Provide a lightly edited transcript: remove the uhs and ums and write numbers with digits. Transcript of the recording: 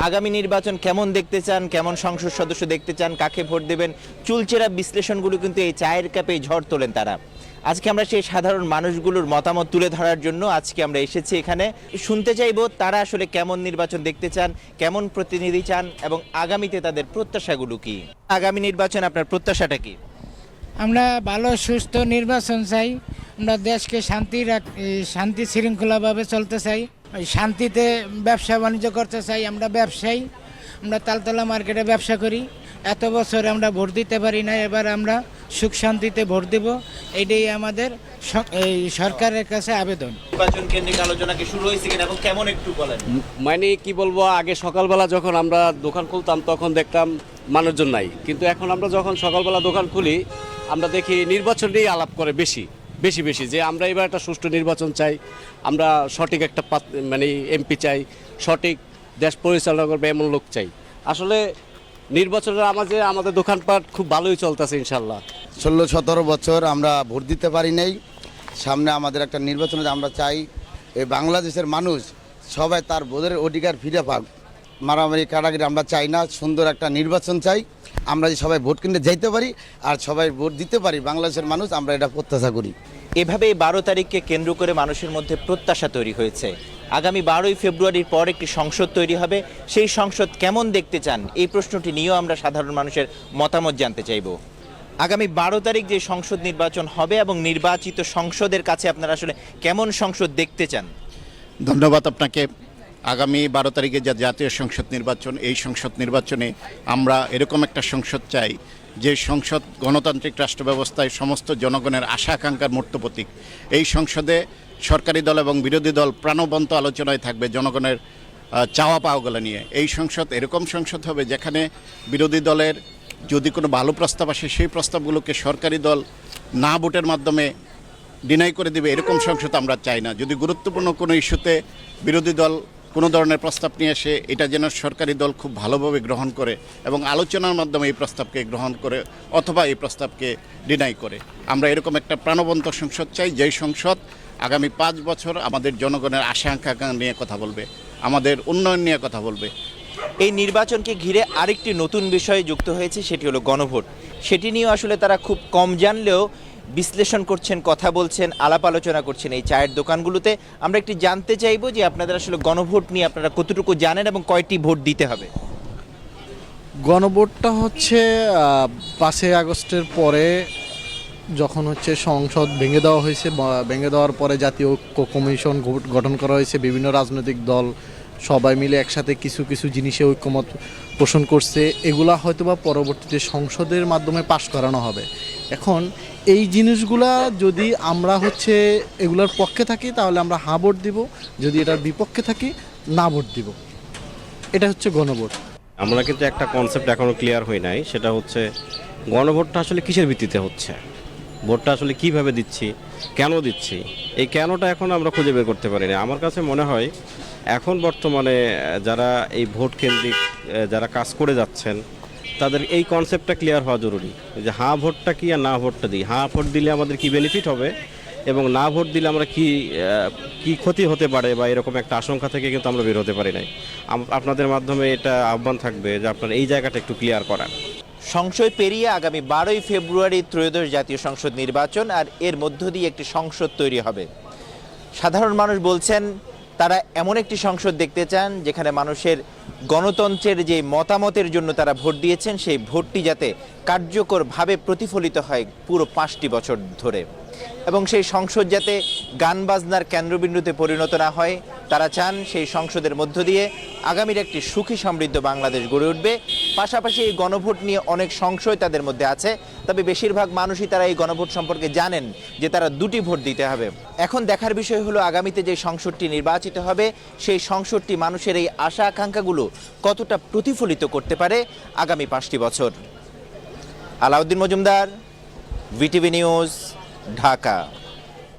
আগামী নির্বাচন কেমন দেখতে চান, কেমন সংসদ সদস্য দেখতে চান, কাকে ভোট দেবেন, চুলচেরা বিশ্লেষণগুলো কিন্তু এই চায়ের কাপেই ঝড় তোলেন তারা। আজকে আমরা সেই সাধারণ মানুষগুলোর মতামত তুলে ধরার জন্য আজকে আমরা এসেছি এখানে। শুনতে চাইবো তারা আসলে কেমন নির্বাচন দেখতে চান, কেমন প্রতিনিধি চান এবং আগামীতে তাদের প্রত্যাশাগুলো কি। আগামী নির্বাচন আপনার প্রত্যাশাটা কি? আমরা ভালো সুস্থ নির্বাচন চাই। আমরা দেশকে শান্তি শৃঙ্খলাভাবে চলতে চাই, শান্তিতে ব্যবসা বাণিজ্য করতে চাই। আমরা ব্যবসায়ী, আমরা তালতলা মার্কেটে ব্যবসা করি। এত বছর আমরা ভোট দিতে পারি না, এবার আমরা সুখ শান্তিতে ভোট দেব, এটাই আমাদের এই সরকারের কাছে আবেদন। নির্বাচন কেন্দ্রিক আলোচনা কি শুরু হয়েছে কিনা এবং কেমন একটু বলেন। মানে কি বলবো, আগে সকালবেলা যখন আমরা দোকান খুলতাম তখন দেখতাম মানুষজন নাই, কিন্তু এখন আমরা যখন সকালবেলা দোকান খুলি আমরা দেখি নির্বাচন নিয়েই আলাপ করে বেশি বেশি যে আমরা এবার একটা সুষ্ঠু নির্বাচন চাই, আমরা সঠিক একটা মানে এমপি চাই, সঠিক দেশ পরিচালনা করবে এমন লোক চাই। আসলে নির্বাচনের আমাদের দোকানপাট খুব ভালোই চলতেছে ইনশাল্লাহ। 16-17 বছর আমরা ভোট দিতে পারি নাই, সামনে আমাদের একটা নির্বাচনে আমরা চাই এই বাংলাদেশের মানুষ সবাই তার ভোটের অধিকার ফিরে পাক। মারামারি কাটাকাটি আমরা চাই না, সুন্দর একটা নির্বাচন চাই। আমরা যে সবাই ভোট কিনতে যাইতে পারি আর সবাই ভোট দিতে পারি বাংলাদেশের মানুষ, আমরা এটা প্রত্যাশা করি। এভাবেই 12 তারিখকে কেন্দ্র করে মানুষের মধ্যে প্রত্যাশা তৈরি হয়েছে। আগামী 12ই ফেব্রুয়ারির পর একটি সংসদ তৈরি হবে। সেই সংসদ কেমন দেখতে চান, এই প্রশ্নটি নিয়েও আমরা সাধারণ মানুষের মতামত জানতে চাইব। আগামী 12 তারিখ যে সংসদ নির্বাচন হবে এবং নির্বাচিত সংসদের কাছে আপনারা আসলে কেমন সংসদ দেখতে চান? ধন্যবাদ আপনাকে। আগামী 12 তারিখে যে জাতীয় সংসদ নির্বাচন, এই সংসদ নির্বাচনে আমরা এরকম একটা সংসদ চাই যে সংসদ গণতান্ত্রিক রাষ্ট্র ব্যবস্থায় সমস্ত জনগণের আশা আকাঙ্ক্ষার মূর্ত প্রতীক। এই সংসদে সরকারি দল এবং বিরোধী দল প্রাণবন্ত আলোচনায় থাকবে জনগণের চাওয়া পাওয়াগুলো নিয়ে। এই সংসদ এরকম সংসদ হবে যেখানে বিরোধী দলের যদি কোনো ভালো প্রস্তাব আসে সেই প্রস্তাবগুলোকে সরকারি দল না ভোটের মাধ্যমে ডিনাই করে দেবে, এরকম সংসদ আমরা চাই না। যদি গুরুত্বপূর্ণ কোনো ইস্যুতে বিরোধী দল কোনো ধরনের প্রস্তাব নিয়ে আসে, এটা যেন সরকারি দল খুব ভালোভাবে গ্রহণ করে এবং আলোচনার মাধ্যমে এই প্রস্তাবকে গ্রহণ করে অথবা এই প্রস্তাবকে ডিনাই করে। আমরা এরকম একটা প্রাণবন্ত সংসদ চাই, যেই সংসদ আগামী 5 বছর আমাদের জনগণের আশা আকাঙ্ক্ষা নিয়ে কথা বলবে, আমাদের উন্নয়ন নিয়ে কথা বলবে। এই নির্বাচনকে ঘিরে আরেকটি নতুন বিষয় যুক্ত হয়েছে, সেটি হলো গণভোট। সেটি নিয়েও আসলে তারা খুব কম জানলেও বিশ্লেষণ করছেন, কথা বলছেন, আলাপ আলোচনা করছেন এই চায়ের দোকানগুলোতে। আমরা একটু জানতে চাইবো যে আপনাদের আসলে গণভোট নিয়ে আপনারা কতটুকু জানেন এবং কয়টি ভোট দিতে হবে। গণভোটটা হচ্ছে 5 আগস্টের পরে যখন হচ্ছে সংসদ ভেঙে দেওয়া হয়েছে, ভেঙে দেওয়ার পরে জাতীয় ঐক্য কমিশন গঠন করা হয়েছে, বিভিন্ন রাজনৈতিক দল সবাই মিলে একসাথে কিছু কিছু জিনিসে ঐক্যমত পোষণ করছে, এগুলা হয়তোবা পরবর্তীতে সংসদের মাধ্যমে পাশ করানো হবে। এখন এই জিনিসগুলা যদি আমরা হচ্ছে এগুলার পক্ষে থাকি তাহলে আমরা হ্যাঁ ভোট দিব, যদি এটার বিপক্ষে থাকি না ভোট দিব। এটা হচ্ছে গণভোট। আমরা কিন্তু একটা কনসেপ্ট এখনও ক্লিয়ার হয় নাই, সেটা হচ্ছে গণভোটটা আসলে কিসের ভিত্তিতে হচ্ছে, ভোটটা আসলে কিভাবে দিচ্ছি, কেন দিচ্ছি, এই কেনটা এখন আমরা খুঁজে বের করতে পারি না। আমার কাছে মনে হয় এখন বর্তমানে যারা এই ভোট কেন্দ্রিক যারা কাজ করে যাচ্ছেন তাদের এই কনসেপ্টটা ক্লিয়ার হওয়া জরুরি যে হ্যাঁ ভোটটা কি আর না ভোটটা দিই, হ্যাঁ ভোট দিলে আমাদের কি বেনিফিট হবে এবং না ভোট দিলে আমরা কি ক্ষতি হতে পারে বা এরকম একটা আশঙ্কা থেকে কিন্তু আমরা বের হতে পারি নাই। আপনাদের মাধ্যমে এটা আহ্বান থাকবে যে আপনার এই জায়গাটা একটু ক্লিয়ার করা। সংশয় পেরিয়ে আগামী 12ই ফেব্রুয়ারি ত্রয়োদশ জাতীয় সংসদ নির্বাচন, আর এর মধ্য দিয়ে একটি সংসদ তৈরি হবে। সাধারণ মানুষ বলছেন তারা এমন একটি সংসদ দেখতে চান যেখানে মানুষের গণতন্ত্রের যে মতামতের জন্য তারা ভোট দিয়েছেন সেই ভোটটি যাতে কার্যকরভাবে প্রতিফলিত হয় পুরো 5টি বছর ধরে, এবং সেই সংসদ যাতে গান বাজনার কেন্দ্রবিন্দুতে পরিণত না হয়। তারা চান সেই সংসদের মধ্য দিয়ে আগামীর একটি সুখী সমৃদ্ধ বাংলাদেশ গড়ে উঠবে। পাশাপাশি এই গণভোট নিয়ে অনেক সংশয় তাদের মধ্যে আছে, তবে বেশিরভাগ মানুষই তারা এই গণভোট সম্পর্কে জানেন যে তারা 2টি ভোট দিতে হবে। এখন দেখার বিষয় হলো আগামীতে যে সংসদটি নির্বাচিত হবে সেই সংসদটি মানুষের এই আশা আকাঙ্ক্ষাগুলো কতটা প্রতিফলিত করতে পারে আগামী 5টি বছর। Alauddin Majumdar, VTV news, Dhaka.